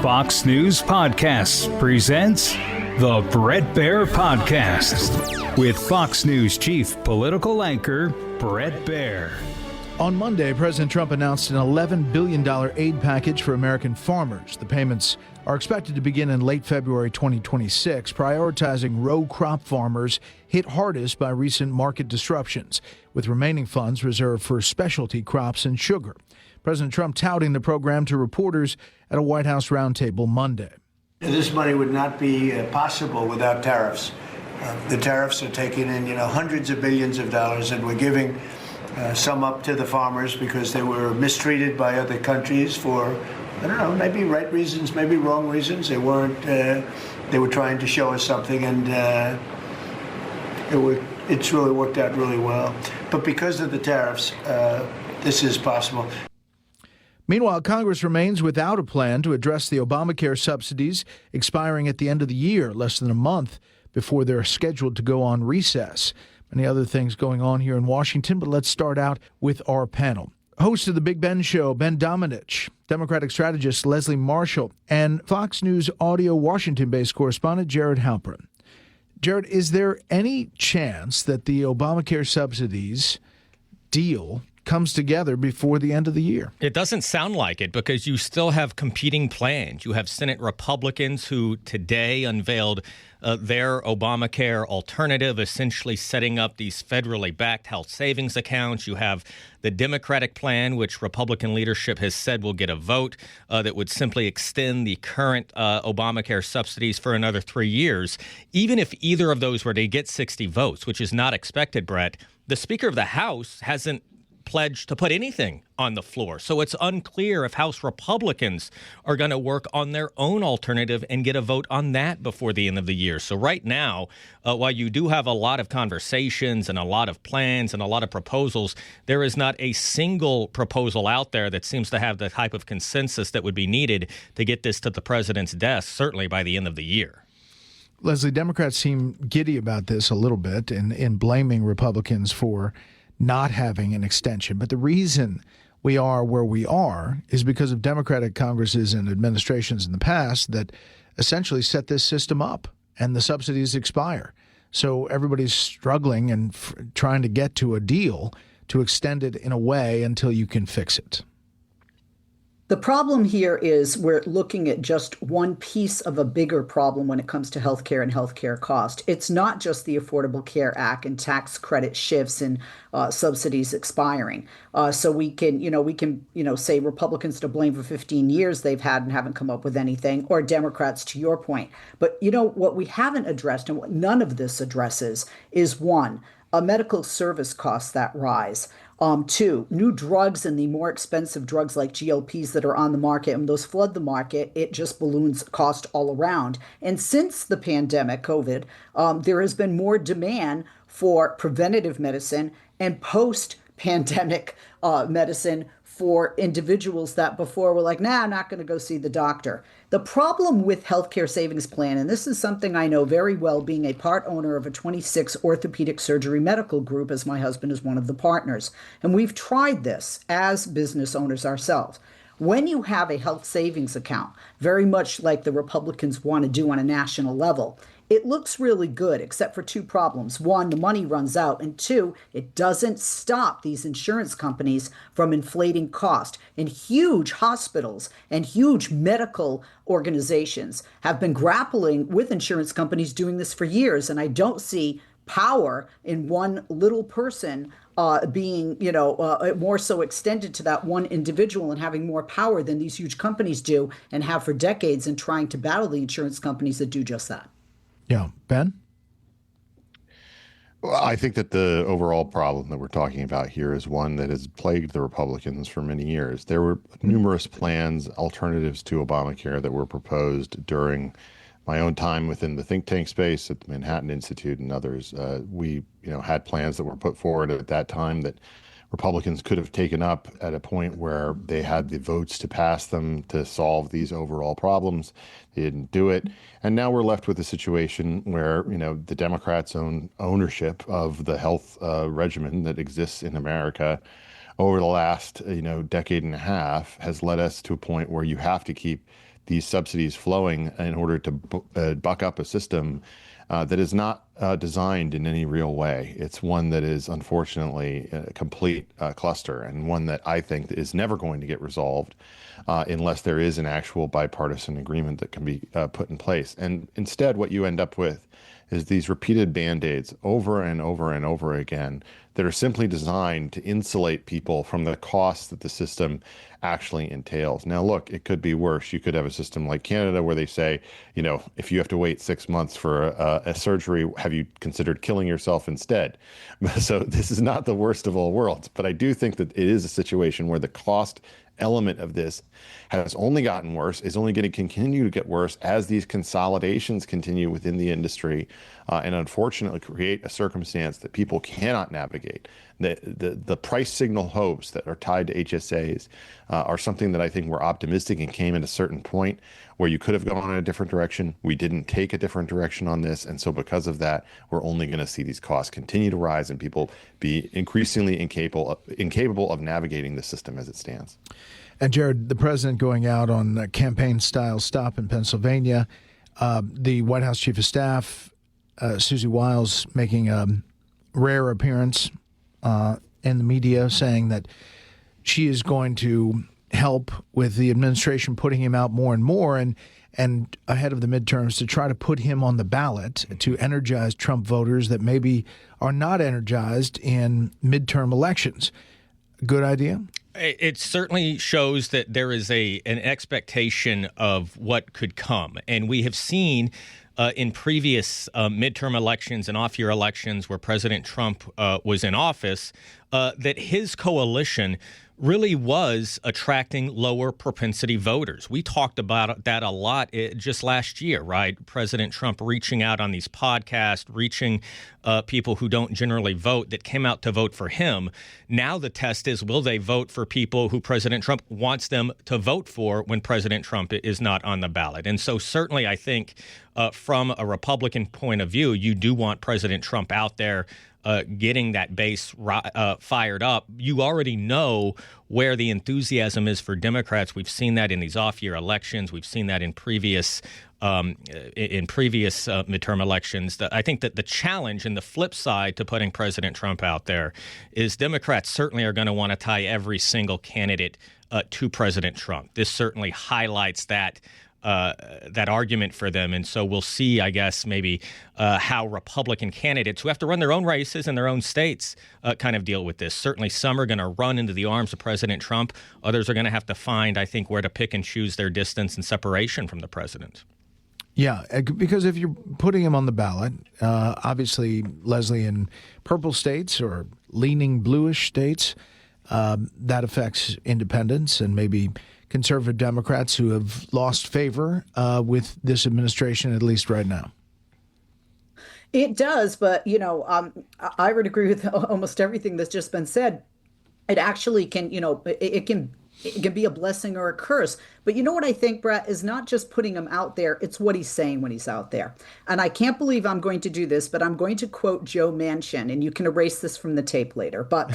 Fox News Podcasts presents the Bret Baier Podcast with Fox News chief political anchor Bret Baier. On Monday, President Trump announced an $11 billion aid package for American farmers. The payments are expected to begin in late February 2026, prioritizing row crop farmers hit hardest by recent market disruptions, with remaining funds reserved for specialty crops and sugar. President Trump touting the program to reporters at a White House roundtable Monday. This money would not be possible without tariffs. The tariffs are taking in, hundreds of billions of dollars, and we're giving some up to the farmers because they were mistreated by other countries for, maybe right reasons, maybe wrong reasons. They weren't. They were trying to show us something, and it's really worked out really well. But because of the tariffs, this is possible. Meanwhile, Congress remains without a plan to address the Obamacare subsidies expiring at the end of the year, less than a month before they're scheduled to go on recess. Many other things going on here in Washington, but let's start out with our panel. Host of the Big Ben Show, Ben Domenech, Democratic strategist Leslie Marshall, and Fox News audio Washington-based correspondent Jared Halpern. Jared, is there any chance that the Obamacare subsidies deal comes together before the end of the year? It doesn't sound like it because you still have competing plans. You have Senate Republicans who today unveiled their Obamacare alternative, essentially setting up these federally backed health savings accounts. You have the Democratic plan, which Republican leadership has said will get a vote that would simply extend the current Obamacare subsidies for another 3 years. Even if either of those were to get 60 votes, which is not expected, Brett, the Speaker of the House hasn't pledged to put anything on the floor. So it's unclear if House Republicans are going to work on their own alternative and get a vote on that before the end of the year. So right now, while you do have a lot of conversations and a lot of plans and a lot of proposals, there is not a single proposal out there that seems to have the type of consensus that would be needed to get this to the president's desk, certainly by the end of the year. Leslie, Democrats seem giddy about this a little bit in blaming Republicans for not having an extension. But the reason we are where we are is because of Democratic Congresses and administrations in the past that essentially set this system up and the subsidies expire. So everybody's struggling and trying to get to a deal to extend it in a way until you can fix it. The problem here is we're looking at just one piece of a bigger problem when it comes to healthcare and healthcare cost. It's not just the Affordable Care Act and tax credit shifts and subsidies expiring. So we can say Republicans to blame for 15 years they've had and haven't come up with anything, or Democrats to your point. But what we haven't addressed and what none of this addresses is one, medical service costs that rise. Two, new drugs and the more expensive drugs like GLPs that are on the market, and those flood the market, it just balloons cost all around. And since the pandemic, COVID, there has been more demand for preventative medicine and post-pandemic medicine for individuals that before were like, I'm not going to go see the doctor. The problem with healthcare savings plan, and this is something I know very well being a part owner of a 26 orthopedic surgery medical group, as my husband is one of the partners. And we've tried this as business owners ourselves. When you have a health savings account, very much like the Republicans want to do on a national level, it looks really good, except for two problems. One, the money runs out. And two, it doesn't stop these insurance companies from inflating cost. And huge hospitals and huge medical organizations have been grappling with insurance companies doing this for years. And I don't see power in one little person being, more so extended to that one individual and having more power than these huge companies do and have for decades in trying to battle the insurance companies that do just that. Yeah. Ben? Well, I think that the overall problem that we're talking about here is one that has plagued the Republicans for many years. There were numerous plans, alternatives to Obamacare that were proposed during my own time within the think tank space at the Manhattan Institute and others. We had plans that were put forward at that time that Republicans could have taken up at a point where they had the votes to pass them to solve these overall problems. They didn't do it. And now we're left with a situation where, the Democrats' own ownership of the health regimen that exists in America over the last, decade and a half has led us to a point where you have to keep these subsidies flowing in order to buck up a system that is not designed in any real way. It's one that is unfortunately a complete cluster, and one that I think is never going to get resolved unless there is an actual bipartisan agreement that can be put in place. And instead, what you end up with is these repeated Band-Aids over and over and over again that are simply designed to insulate people from the costs that the system actually entails. Now, look, it could be worse. You could have a system like Canada where they say, you know, if you have to wait 6 months for a surgery, have you considered killing yourself instead? So this is not the worst of all worlds, but I do think that it is a situation where the cost element of this has only gotten worse, is only going to continue to get worse as these consolidations continue within the industry, and unfortunately create a circumstance that people cannot navigate. The price signal hopes that are tied to HSAs are something that I think we're optimistic and came at a certain point where you could have gone in a different direction. We didn't take a different direction on this, and so because of that, we're only going to see these costs continue to rise and people be increasingly incapable of navigating the system as it stands. And Jared, the president going out on a campaign-style stop in Pennsylvania, the White House Chief of Staff, Susie Wiles, making a rare appearance in the media, saying that she is going to help with the administration putting him out more and more, and ahead of the midterms to try to put him on the ballot to energize Trump voters that maybe are not energized in midterm elections. Good idea? It certainly shows that there is an expectation of what could come. And we have seen in previous midterm elections and off-year elections where President Trump was in office that his coalition really was attracting lower propensity voters. We talked about that a lot just last year, right? President Trump reaching out on these podcasts, reaching people who don't generally vote that came out to vote for him. Now the test is, will they vote for people who President Trump wants them to vote for when President Trump is not on the ballot? And so certainly I think from a Republican point of view, you do want President Trump out there getting that base fired up. You already know where the enthusiasm is for Democrats. We've seen that in these off-year elections. We've seen that in previous midterm elections. I think that the challenge and the flip side to putting President Trump out there is Democrats certainly are going to want to tie every single candidate to President Trump. This certainly highlights that argument for them. And so we'll see, I guess, maybe how Republican candidates who have to run their own races in their own states kind of deal with this. Certainly some are going to run into the arms of President Trump. Others are going to have to find, I think, where to pick and choose their distance and separation from the president. Yeah, because if you're putting him on the ballot, obviously, Leslie, in purple states or leaning bluish states, that affects independents and maybe conservative Democrats who have lost favor with this administration, at least right now. It does, but, I would agree with almost everything that's just been said. It actually can, it can be a blessing or a curse. But you know what I think, Brett, is not just putting him out there, it's what he's saying when he's out there. And I can't believe I'm going to do this, but I'm going to quote Joe Manchin, and you can erase this from the tape later. But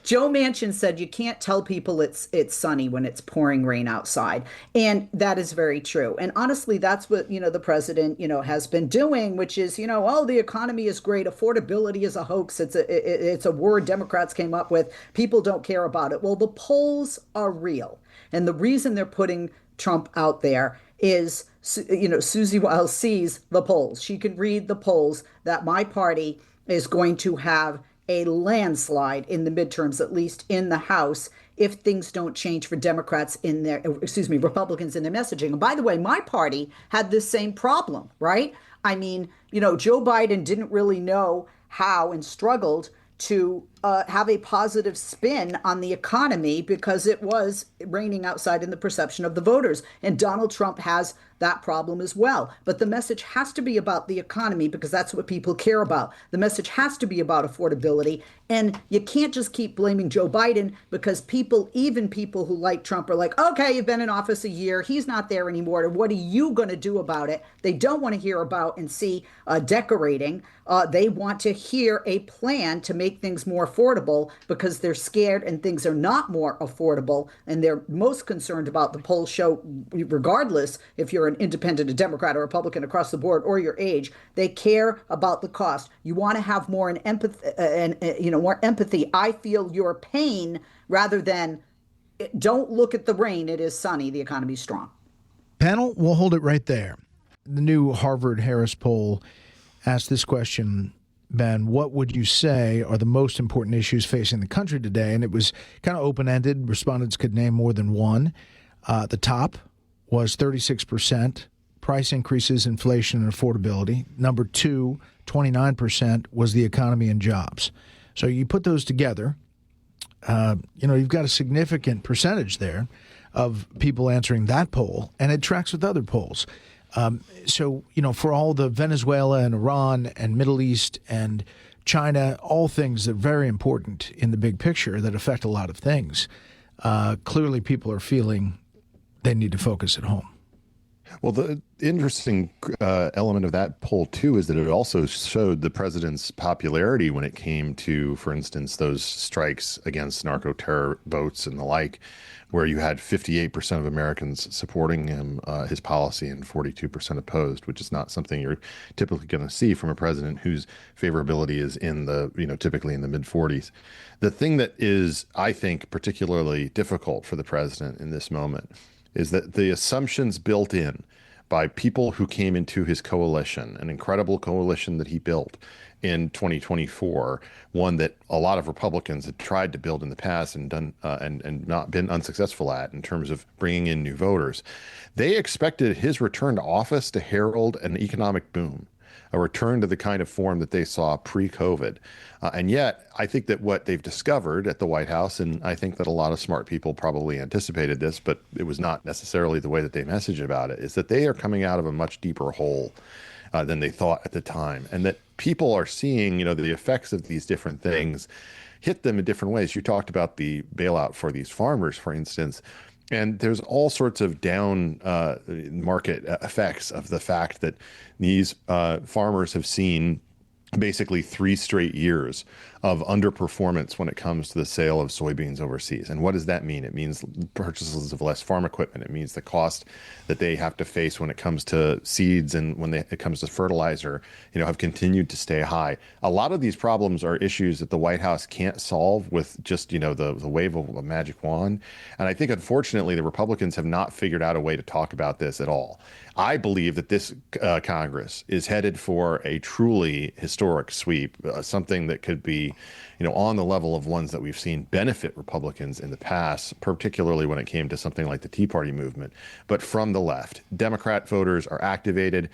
Joe Manchin said, you can't tell people it's sunny when it's pouring rain outside. And that is very true. And honestly, that's what, the president, has been doing, which is, the economy is great. Affordability is a hoax. It's a word Democrats came up with. People don't care about it. Well, the polls are real. And the reason they're putting Trump out there is, Susie Wiles sees the polls. She can read the polls that my party is going to have a landslide in the midterms, at least in the House, if things don't change for Republicans in their messaging. And by the way, my party had this same problem, right? I mean, Joe Biden didn't really know how and struggled to have a positive spin on the economy because it was raining outside in the perception of the voters. And Donald Trump has that problem as well. But the message has to be about the economy because that's what people care about. The message has to be about affordability. And you can't just keep blaming Joe Biden, because even people who like Trump are like, okay, you've been in office a year. He's not there anymore. What are you going to do about it? They don't want to hear about and see decorating. They want to hear a plan to make things more affordable, because they're scared and things are not more affordable. And they're most concerned about, the polls show, regardless if you're an independent, a Democrat, or Republican across the board, or your age, they care about the cost. You want to have more more empathy. I feel your pain, rather than don't look at the rain. It is sunny. The economy's strong. Panel, we'll hold it right there. The new Harvard-Harris poll asked this question, Ben: what would you say are the most important issues facing the country today? And it was kind of open-ended. Respondents could name more than one. The top was 36%, price increases, inflation, and affordability. Number two, 29%, was the economy and jobs. So you put those together, you've got a significant percentage there of people answering that poll, and it tracks with other polls. For all the Venezuela and Iran and Middle East and China, all things that are very important in the big picture that affect a lot of things, clearly people are feeling they need to focus at home. Well, the interesting element of that poll, too, is that it also showed the president's popularity when it came to, for instance, those strikes against narco-terror boats and the like, where you had 58% of Americans supporting him, his policy, and 42% opposed, which is not something you're typically going to see from a president whose favorability is in the, typically in the mid-40s. The thing that is, I think, particularly difficult for the president in this moment is that the assumptions built in by people who came into his coalition, an incredible coalition that he built in 2024, one that a lot of Republicans had tried to build in the past and done and not been unsuccessful at in terms of bringing in new voters. They expected his return to office to herald an economic boom, a return to the kind of form that they saw pre-COVID. And yet, I think that what they've discovered at the White House, and I think that a lot of smart people probably anticipated this, but it was not necessarily the way that they messaged about it, is that they are coming out of a much deeper hole than they thought at the time. And that people are seeing, the effects of these different things hit them in different ways. You talked about the bailout for these farmers, for instance. And there's all sorts of down market effects of the fact that these farmers have seen basically 3 straight years of underperformance when it comes to the sale of soybeans overseas. And what does that mean? It means purchases of less farm equipment. It means the cost that they have to face when it comes to seeds and when it comes to fertilizer, have continued to stay high. A lot of these problems are issues that the White House can't solve with just, the wave of a magic wand. And I think, unfortunately, the Republicans have not figured out a way to talk about this at all. I believe that this Congress is headed for a truly historic sweep, something that could be, on the level of ones that we've seen benefit Republicans in the past, particularly when it came to something like the Tea Party movement, but from the left. Democrat voters are activated,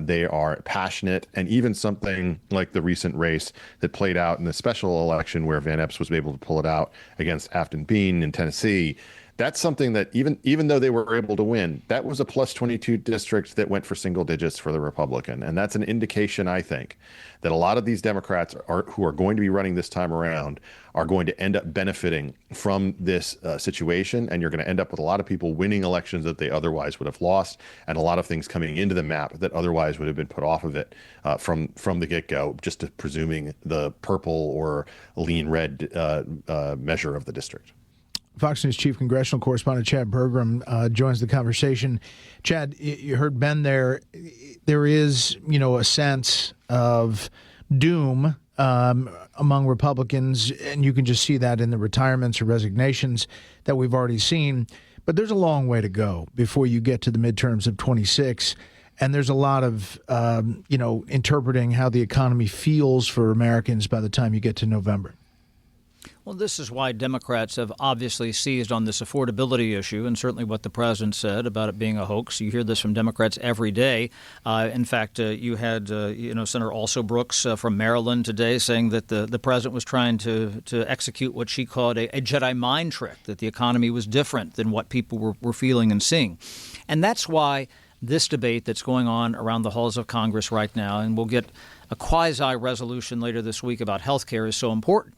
they are passionate, and even something like the recent race that played out in the special election where Van Epps was able to pull it out against Afton Bean in Tennessee. That's something that even though they were able to win, that was a plus 22 district that went for single digits for the Republican. And that's an indication, I think, that a lot of these Democrats who are going to be running this time around are going to end up benefiting from this situation. And you're going to end up with a lot of people winning elections that they otherwise would have lost, and a lot of things coming into the map that otherwise would have been put off of it from the get-go, just presuming the purple or lean red measure of the district. Fox News Chief Congressional Correspondent Chad Pergram joins the conversation. Chad, you heard Ben there. There is, a sense of doom among Republicans, and you can just see that in the retirements or resignations that we've already seen. But there's a long way to go before you get to the midterms of 26. And there's a lot of, interpreting how the economy feels for Americans by the time you get to November. Well, this is why Democrats have obviously seized on this affordability issue, and certainly what the president said about it being a hoax. You hear this from Democrats every day. In fact, you had, Senator Also Brooks from Maryland today saying that the president was trying to execute what she called a Jedi mind trick, that the economy was different than what people were feeling and seeing. And that's why this debate that's going on around the halls of Congress right now, and we'll get a quasi-resolution later this week about health care, is so important.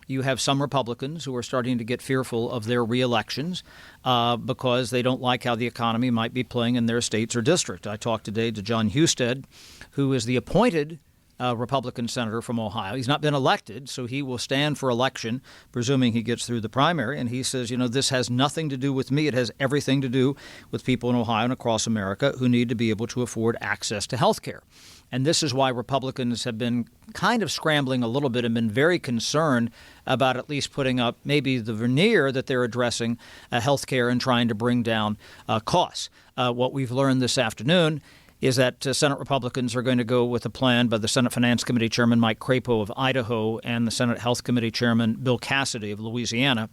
You have some Republicans who are starting to get fearful of their reelections because they don't like how the economy might be playing in their states or district. I talked today to John Husted, who is the appointed Republican senator from Ohio. He's not been elected, so he will stand for election, presuming he gets through the primary. And he says, this has nothing to do with me. It has everything to do with people in Ohio and across America who need to be able to afford access to health care. And this is why Republicans have been kind of scrambling a little bit and been very concerned about at least putting up maybe the veneer that they're addressing health care and trying to bring down costs. What we've learned this afternoon is that Senate Republicans are going to go with a plan by the Senate Finance Committee Chairman Mike Crapo of Idaho and the Senate Health Committee Chairman Bill Cassidy of Louisiana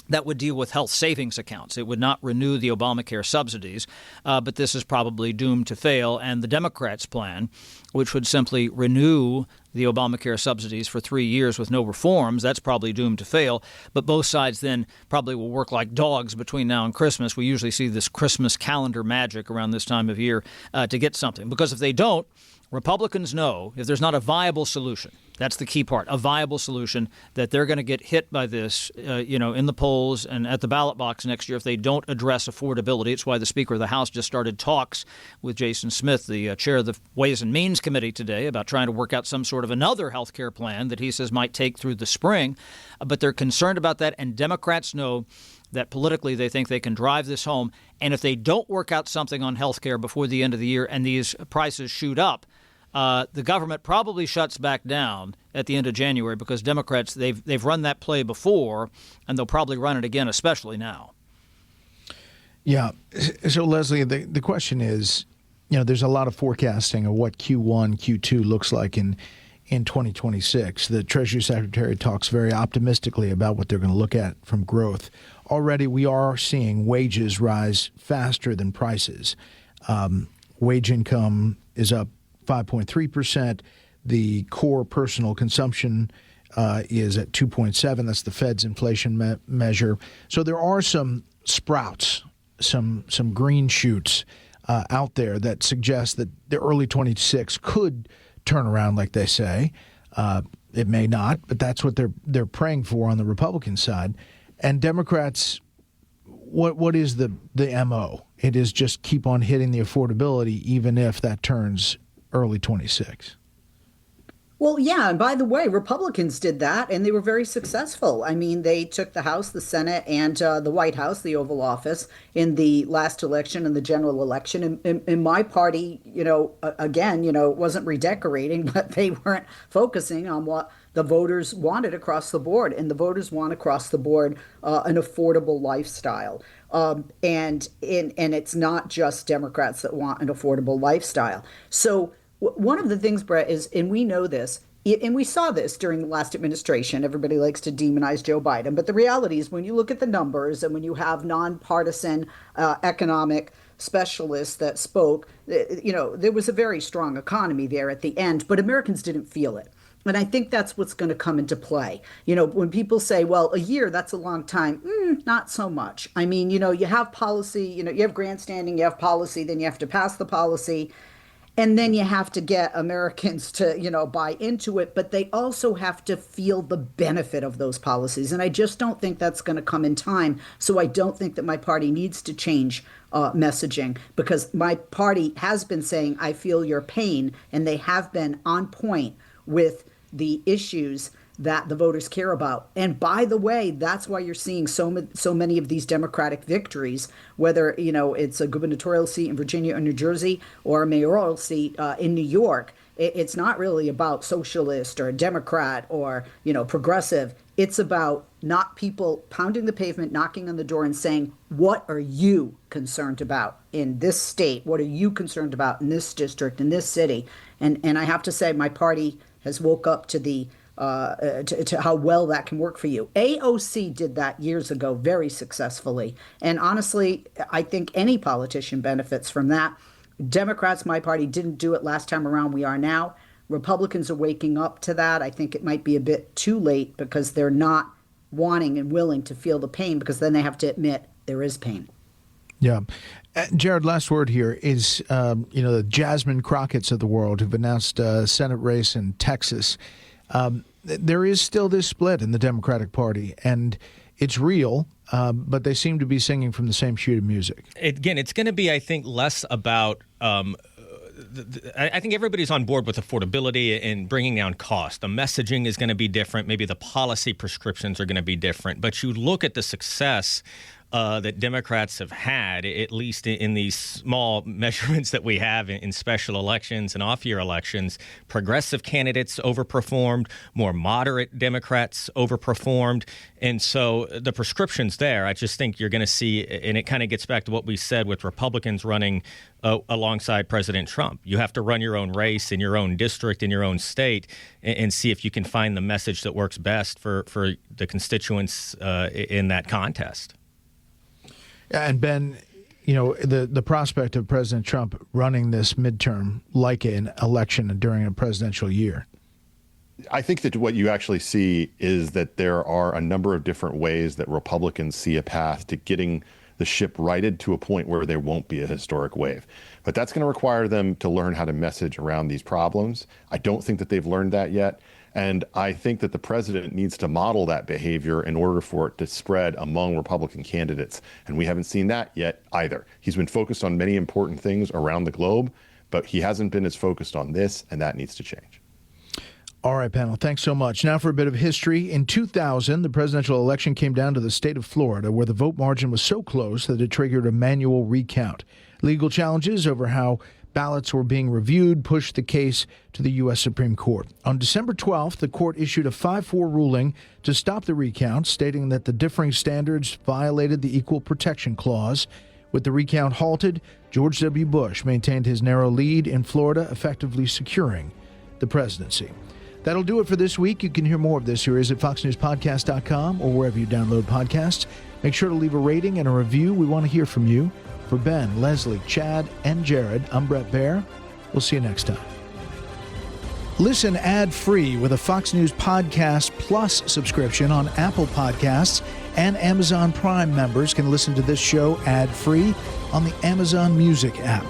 that would deal with health savings accounts. It would not renew the Obamacare subsidies, but this is probably doomed to fail. And the Democrats' plan, which would simply renew the Obamacare subsidies for 3 years with no reforms, that's probably doomed to fail. But both sides then probably will work like dogs between now and Christmas. We usually see this Christmas calendar magic around this time of year to get something. Because if they don't, Republicans know if there's not a viable solution, that's the key part, a viable solution, that they're going to get hit by this, in the polls and at the ballot box next year if they don't address affordability. It's why the Speaker of the House just started talks with Jason Smith, the chair of the Ways and Means Committee today, about trying to work out some sort of another health care plan that he says might take through the spring. But they're concerned about that, and Democrats know that politically they think they can drive this home. And if they don't work out something on health care before the end of the year and these prices shoot up, the government probably shuts back down at the end of January, because Democrats, they've run that play before, and they'll probably run it again, especially now. Yeah. So, Leslie, the question is, there's a lot of forecasting of what Q1, Q2 looks like in 2026. The Treasury Secretary talks very optimistically about what they're going to look at from growth. Already we are seeing wages rise faster than prices. Wage income is up 5.3%. The core personal consumption is at 2.7. That's the Fed's inflation measure. So there are some sprouts, some green shoots out there that suggest that the early 26 could turn around, like they say. It may not, but that's what they're praying for on the Republican side. And Democrats, what is the MO? It is just keep on hitting the affordability, even if that turns early 26. Well, yeah. And by the way, Republicans did that, and they were very successful. I mean, they took the House, the Senate, and the White House, the Oval Office, in the last election and the general election. And my party, wasn't redecorating, but they weren't focusing on what the voters wanted across the board. And the voters want across the board an affordable lifestyle. And it's not just Democrats that want an affordable lifestyle. So one of the things, Brett, is, and we know this, and we saw this during the last administration, everybody likes to demonize Joe Biden, but the reality is when you look at the numbers and when you have nonpartisan economic specialists that spoke, there was a very strong economy there at the end, but Americans didn't feel it. And I think that's what's going to come into play. When people say, well, a year, that's a long time, not so much. I mean, you have policy, you have grandstanding, you have policy, then you have to pass the policy. And then you have to get Americans to, buy into it, but they also have to feel the benefit of those policies. And I just don't think that's going to come in time. So I don't think that my party needs to change messaging, because my party has been saying, I feel your pain, and they have been on point with the issues that the voters care about. And by the way, that's why you're seeing so many of these Democratic victories, whether, it's a gubernatorial seat in Virginia or New Jersey or a mayoral seat in New York. It's not really about socialist or Democrat or, progressive. It's about not people pounding the pavement, knocking on the door and saying, what are you concerned about in this state? What are you concerned about in this district, in this city? And I have to say, my party has woke up to the to how well that can work for you. AOC did that years ago very successfully. And honestly, I think any politician benefits from that. Democrats, my party, didn't do it last time around. We are now. Republicans are waking up to that. I think it might be a bit too late, because they're not wanting and willing to feel the pain, because then they have to admit there is pain. Yeah. Jared, last word here is, the Jasmine Crockett's of the world who've announced a Senate race in Texas. There is still this split in the Democratic Party, and it's real, but they seem to be singing from the same sheet of music. Again, it's going to be, I think, less about I think everybody's on board with affordability and bringing down cost. The messaging is going to be different. Maybe the policy prescriptions are going to be different. But you look at the success that Democrats have had, at least in these small measurements that we have in special elections and off-year elections. Progressive candidates overperformed, more moderate Democrats overperformed. And so the prescription's there. I just think you're going to see, and it kind of gets back to what we said with Republicans running alongside President Trump. You have to run your own race in your own district, in your own state, and see if you can find the message that works best for the constituents in that contest. And Ben, the prospect of President Trump running this midterm like an election during a presidential year. I think that what you actually see is that there are a number of different ways that Republicans see a path to getting the ship righted to a point where there won't be a historic wave. But that's going to require them to learn how to message around these problems. I don't think that they've learned that yet. And I think that the president needs to model that behavior in order for it to spread among Republican candidates. And we haven't seen that yet either. He's been focused on many important things around the globe, but he hasn't been as focused on this, and that needs to change. All right, panel, thanks so much. Now for a bit of history. In 2000, the presidential election came down to the state of Florida, where the vote margin was so close that it triggered a manual recount. Legal challenges over how ballots were being reviewed pushed the case to the U.S. Supreme Court. On December 12th, the court issued a 5-4 ruling to stop the recount, stating that the differing standards violated the Equal Protection Clause. With the recount halted, George W. Bush maintained his narrow lead in Florida, effectively securing the presidency. That'll do it for this week. You can hear more of this series at foxnewspodcast.com or wherever you download podcasts. Make sure to leave a rating and a review. We want to hear from you. For Ben, Leslie, Chad, and Jared, I'm Brett Baer. We'll see you next time. Listen ad-free with a Fox News Podcast Plus subscription on Apple Podcasts, and Amazon Prime members can listen to this show ad-free on the Amazon Music app.